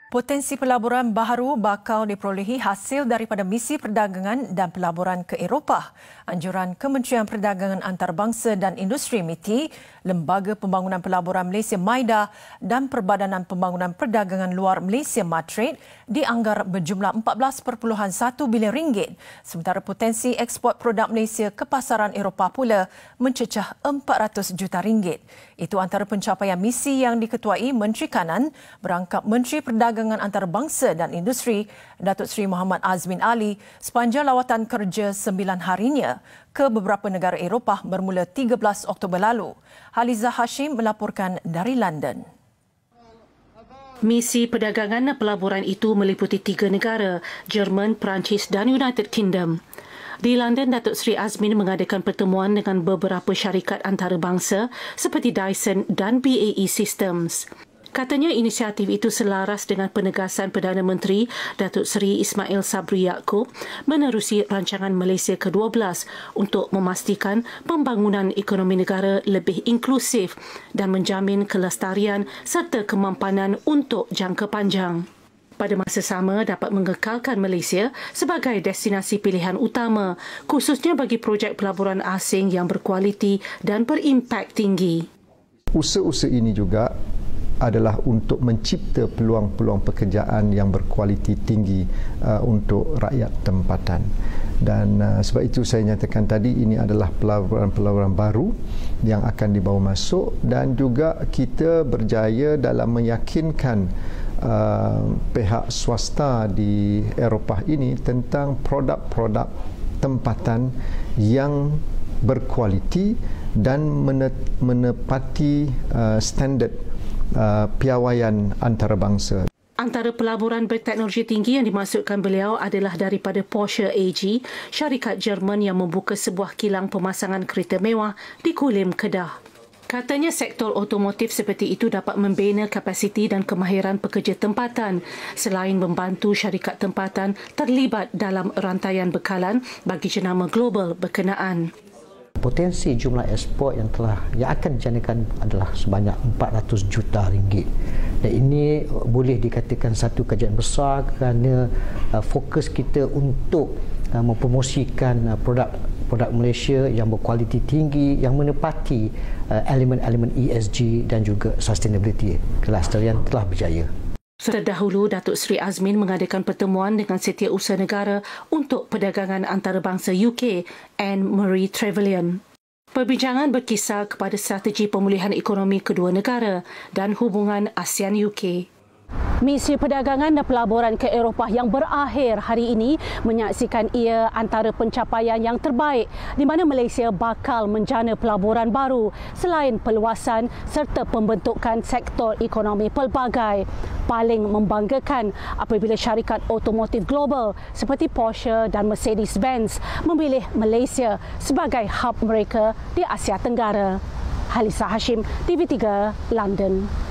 Potensi pelaburan baharu bakal diperolehi hasil daripada misi perdagangan dan pelaburan ke Eropah. Anjuran Kementerian Perdagangan Antarabangsa dan Industri MITI, Lembaga Pembangunan Pelaburan Malaysia MIDA dan Perbadanan Pembangunan Perdagangan Luar Malaysia MATRADE dianggar berjumlah 14.1 bilion ringgit. Sementara potensi ekspor produk Malaysia ke pasaran Eropah pula mencecah 400 juta ringgit. Itu antara pencapaian misi yang diketuai Menteri Kanan berangkap Menteri Perdagangan Antarabangsa dan Industri Datuk Seri Muhammad Azmin Ali sepanjang lawatan kerja 9 harinya ke beberapa negara Eropah bermula 13 Oktober lalu. Haliza Hashim melaporkan dari London. Misi perdagangan dan pelaburan itu meliputi 3 negara, Jerman, Perancis dan United Kingdom. Di London, Datuk Seri Azmin mengadakan pertemuan dengan beberapa syarikat antarabangsa seperti Dyson dan BAE Systems. Katanya inisiatif itu selaras dengan penegasan Perdana Menteri Datuk Seri Ismail Sabri Yaakob menerusi rancangan Malaysia ke-12 untuk memastikan pembangunan ekonomi negara lebih inklusif dan menjamin kelestarian serta kemampanan untuk jangka panjang. Pada masa sama dapat mengekalkan Malaysia sebagai destinasi pilihan utama, khususnya bagi projek pelaburan asing yang berkualiti dan berimpak tinggi. Usaha-usaha ini juga adalah untuk mencipta peluang-peluang pekerjaan yang berkualiti tinggi untuk rakyat tempatan. Dan sebab itu saya nyatakan tadi ini adalah pelaburan-pelaburan baru yang akan dibawa masuk dan juga kita berjaya dalam meyakinkan pihak swasta di Eropah ini tentang produk-produk tempatan yang berkualiti dan menepati standard piawaian antarabangsa. Antara pelaburan berteknologi tinggi yang dimaksudkan beliau adalah daripada Porsche AG, syarikat Jerman yang membuka sebuah kilang pemasangan kereta mewah di Kulim, Kedah. Katanya sektor otomotif seperti itu dapat membina kapasiti dan kemahiran pekerja tempatan selain membantu syarikat tempatan terlibat dalam rantaian bekalan bagi jenama global berkenaan. Potensi jumlah ekspor yang akan dijanakan adalah sebanyak 400 juta ringgit. Dan ini boleh dikatakan satu kajian besar kerana fokus kita untuk mempromosikan produk Malaysia yang berkualiti tinggi yang menepati elemen-elemen ESG dan juga sustainability. Kelestarian telah berjaya. Terdahulu, Datuk Seri Azmin mengadakan pertemuan dengan Setiausaha Negara untuk Perdagangan Antarabangsa UK, Anne Marie Trevelyan. Perbincangan berkisar kepada strategi pemulihan ekonomi kedua negara dan hubungan ASEAN-UK. Misi perdagangan dan pelaburan ke Eropah yang berakhir hari ini menyaksikan ia antara pencapaian yang terbaik di mana Malaysia bakal menjana pelaburan baru selain perluasan serta pembentukan sektor ekonomi pelbagai. Paling membanggakan apabila syarikat otomotif global seperti Porsche dan Mercedes-Benz memilih Malaysia sebagai hub mereka di Asia Tenggara. Haliza Hashim, TV3, London.